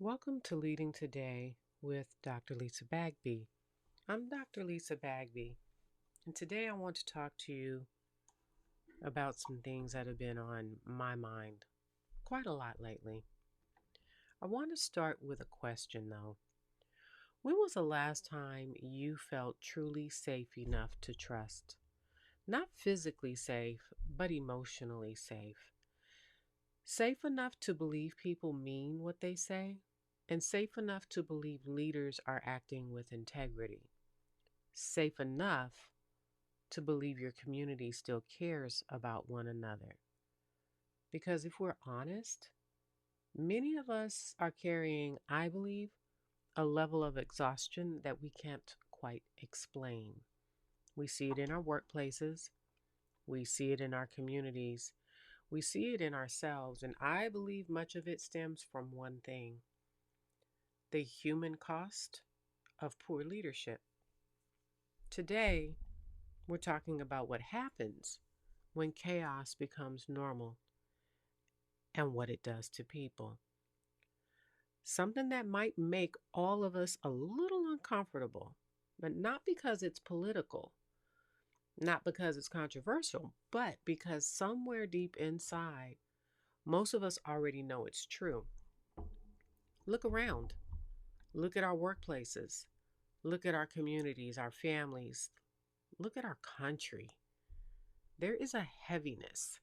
Welcome to Leading Today with Dr. Lisa Bagby. I'm Dr. Lisa Bagby, and today I want to talk to you about some things that have been on my mind quite a lot lately. I want to start with a question though. When was the last time you felt truly safe enough to trust? Not physically safe, but emotionally safe. Safe enough to believe people mean what they say, and safe enough to believe leaders are acting with integrity. Safe enough to believe your community still cares about one another. Because if we're honest, many of us are carrying, I believe, a level of exhaustion that we can't quite explain. We see it in our workplaces, we see it in our communities, we see it in ourselves, and I believe much of it stems from one thing: the human cost of poor leadership. Today, we're talking about what happens when chaos becomes normal and what it does to people. Something that might make all of us a little uncomfortable, but not because it's political, not because it's controversial, but because somewhere deep inside, most of us already know it's true. Look around. Look at our workplaces. Look at our communities, our families. Look at our country. There is a heaviness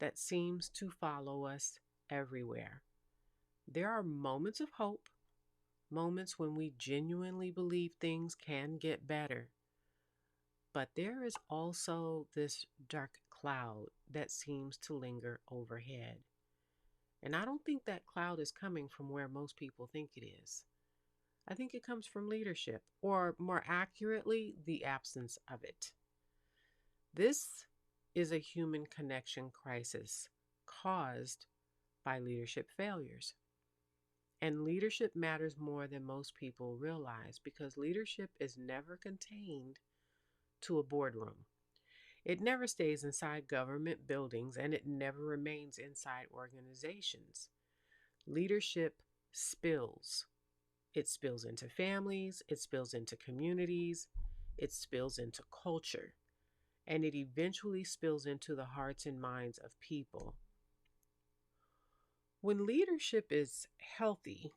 that seems to follow us everywhere. There are moments of hope, moments when we genuinely believe things can get better. But there is also this dark cloud that seems to linger overhead. And I don't think that cloud is coming from where most people think it is. I think it comes from leadership, or more accurately, the absence of it. This is a human connection crisis caused by leadership failures. And leadership matters more than most people realize because leadership is never contained to a boardroom. It never stays inside government buildings and it never remains inside organizations. Leadership spills. It spills into families, it spills into communities, it spills into culture, and it eventually spills into the hearts and minds of people. When leadership is healthy,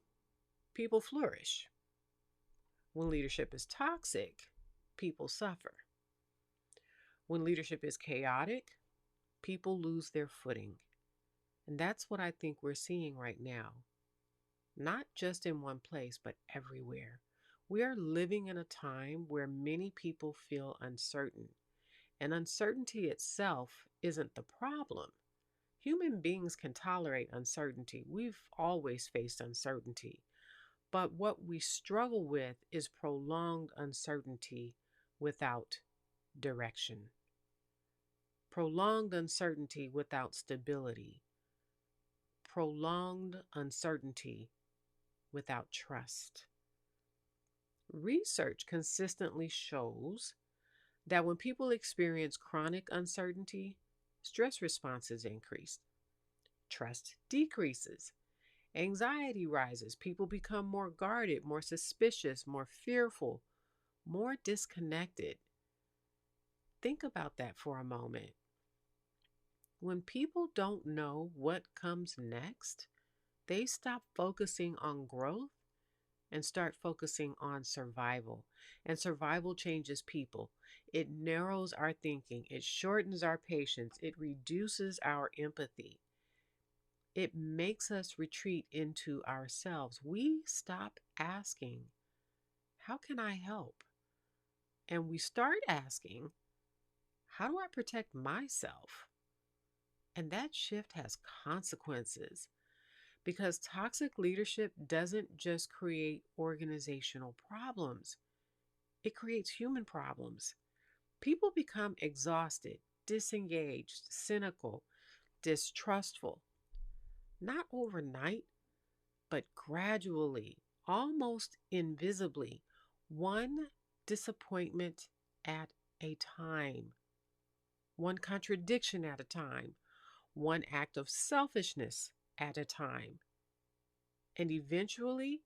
people flourish. When leadership is toxic, people suffer. When leadership is chaotic, people lose their footing. And that's what I think we're seeing right now. Not just in one place, but everywhere. We are living in a time where many people feel uncertain. And uncertainty itself isn't the problem. Human beings can tolerate uncertainty. We've always faced uncertainty. But what we struggle with is prolonged uncertainty without direction. Prolonged uncertainty without stability. Prolonged uncertainty without trust. Research consistently shows that when people experience chronic uncertainty, stress responses increase, trust decreases, anxiety rises, people become more guarded, more suspicious, more fearful, more disconnected. Think about that for a moment. When people don't know what comes next, they stop focusing on growth and start focusing on survival. And survival changes people. It narrows our thinking, it shortens our patience, it reduces our empathy. It makes us retreat into ourselves. We stop asking, how can I help? And we start asking, how do I protect myself? And that shift has consequences because toxic leadership doesn't just create organizational problems, it creates human problems. People become exhausted, disengaged, cynical, distrustful, not overnight, but gradually, almost invisibly, one disappointment at a time, one contradiction at a time, one act of selfishness at a time. And eventually,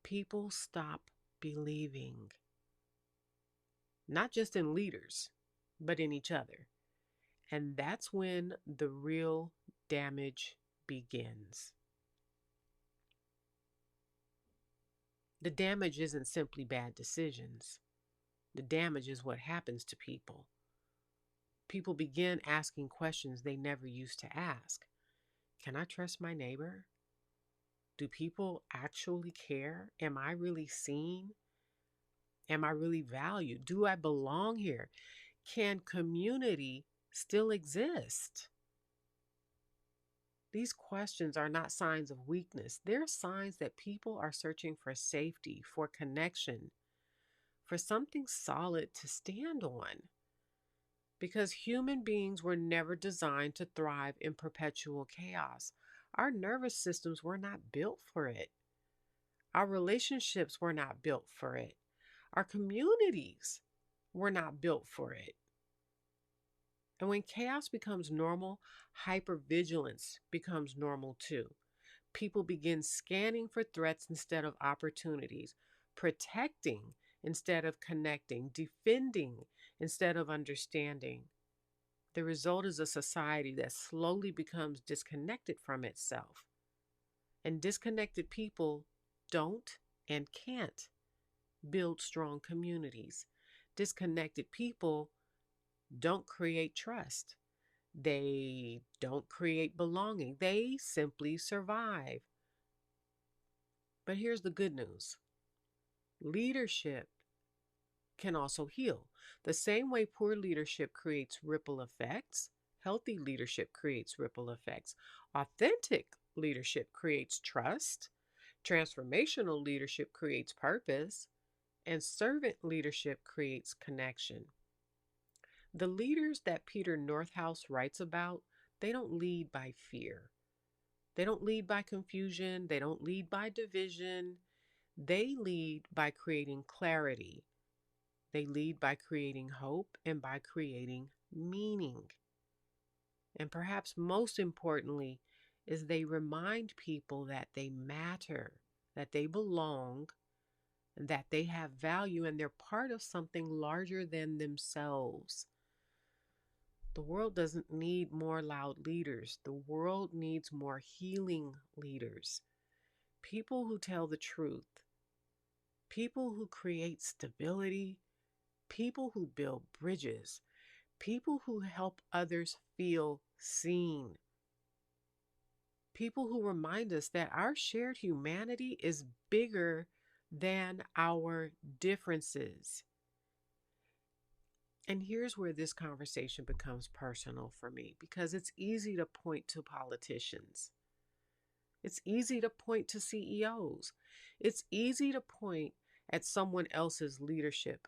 people stop believing, not just in leaders, but in each other. And that's when the real damage begins. The damage isn't simply bad decisions. The damage is what happens to people. People begin asking questions they never used to ask. Can I trust my neighbor? Do people actually care? Am I really seen? Am I really valued? Do I belong here? Can community still exist? These questions are not signs of weakness. They're signs that people are searching for safety, for connection, for something solid to stand on. Because human beings were never designed to thrive in perpetual chaos. Our nervous systems were not built for it. Our relationships were not built for it. Our communities were not built for it. And when chaos becomes normal, hypervigilance becomes normal too. People begin scanning for threats instead of opportunities, protecting instead of connecting, defending instead of understanding. The result is a society that slowly becomes disconnected from itself. And disconnected people don't and can't build strong communities. Disconnected people don't create trust. They don't create belonging. They simply survive. But here's the good news: leadership can also heal. The same way poor leadership creates ripple effects, healthy leadership creates ripple effects. Authentic leadership creates trust. Transformational leadership creates purpose. And servant leadership creates connection. The leaders that Peter Northouse writes about, they don't lead by fear. They don't lead by confusion. They don't lead by division. They lead by creating clarity. They lead by creating hope and by creating meaning. And perhaps most importantly, is they remind people that they matter, that they belong, that they have value, and they're part of something larger than themselves. The world doesn't need more loud leaders. The world needs more healing leaders. People who tell the truth. People who create stability. People who build bridges. People who help others feel seen. People who remind us that our shared humanity is bigger than our differences. And here's where this conversation becomes personal for me, because it's easy to point to politicians. It's easy to point to CEOs. It's easy to point at someone else's leadership.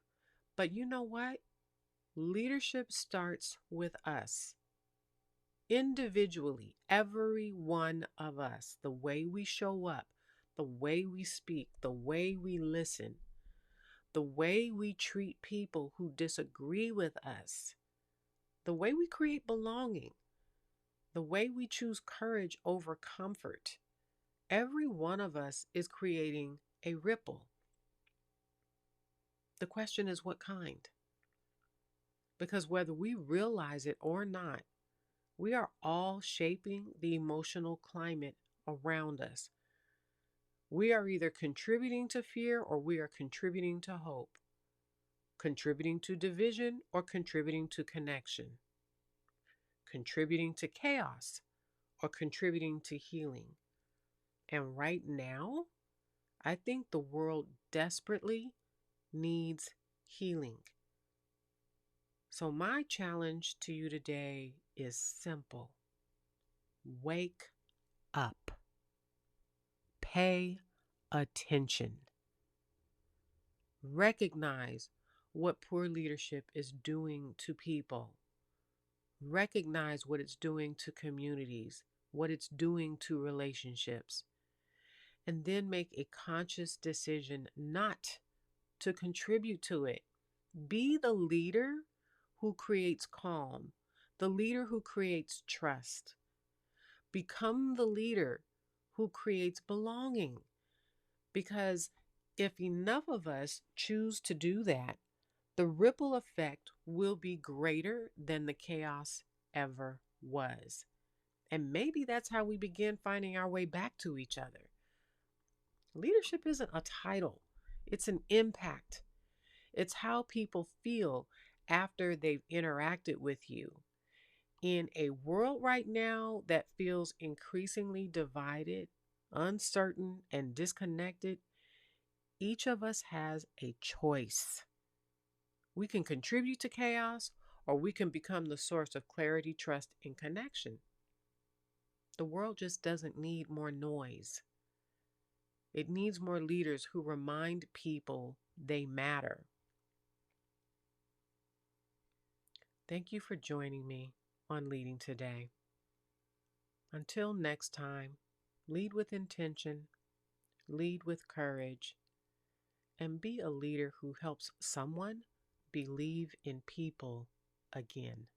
But you know what? Leadership starts with us. Individually, every one of us, the way we show up, the way we speak, the way we listen, the way we treat people who disagree with us, the way we create belonging, the way we choose courage over comfort. Every one of us is creating a ripple. The question is, what kind? Because whether we realize it or not, we are all shaping the emotional climate around us. We are either contributing to fear or we are contributing to hope, contributing to division or contributing to connection, contributing to chaos or contributing to healing. And right now, I think the world desperately needs healing. So my challenge to you today is simple. Wake up. Pay attention. Recognize what poor leadership is doing to people. Recognize what it's doing to communities, what it's doing to relationships. And then make a conscious decision not to contribute to it. Be the leader who creates calm, the leader who creates trust. Become the leader who creates belonging. Because if enough of us choose to do that, the ripple effect will be greater than the chaos ever was. And maybe that's how we begin finding our way back to each other. Leadership isn't a title, it's an impact. It's how people feel after they've interacted with you. In a world right now that feels increasingly divided, uncertain, and disconnected, each of us has a choice. We can contribute to chaos, or we can become the source of clarity, trust, and connection. The world just doesn't need more noise. It needs more leaders who remind people they matter. Thank you for joining me on Leading Today. Until next time, lead with intention, lead with courage, and be a leader who helps someone believe in people again.